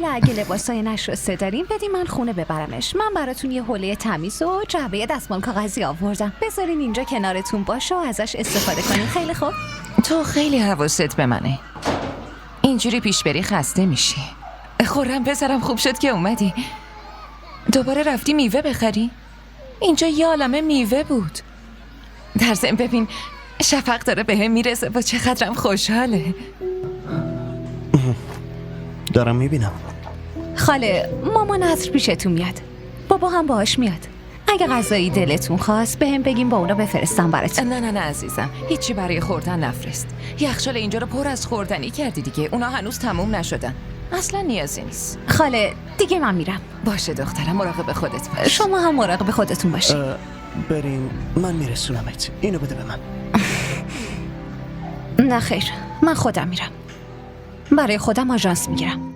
حالا اگه لباسای نشسته داریم بدیم من خونه ببرمش. من براتون یه حوله تمیز و جعبه دستمال کاغذی آوردم. بذارین اینجا کنارتون باشه و ازش استفاده کنین. خیلی خوب. تو خیلی حواست به منه. اینجوری پیش بری خسته میشی. خورم پسرم، خوب شد که اومدی. دوباره رفتی میوه بخری؟ اینجا یه عالمه میوه بود. در ضمن ببین شفق داره به هم میرسه و چقدرم خوشحاله. دارم میبینم. خاله ماما نصر پیشتون میاد. بابا هم باهاش میاد. اگه غذایی دلتون خواست به هم بگیم با اونا بفرستم براتون. نه عزیزم، هیچی برای خوردن نفرست. یخچال اینجا رو پر از خوردنی کردی دیگه. اونا هنوز تموم نشدن. اصلا نیازی نیست. خاله دیگه من میرم. باشه دخترم، مراقب خودت باش. شما هم مراقب خودتون باشین. بریم، من میرسونمت. اینو بده به من. نه خیر، من خودم میرم. برای خودم آژانس میگیرم.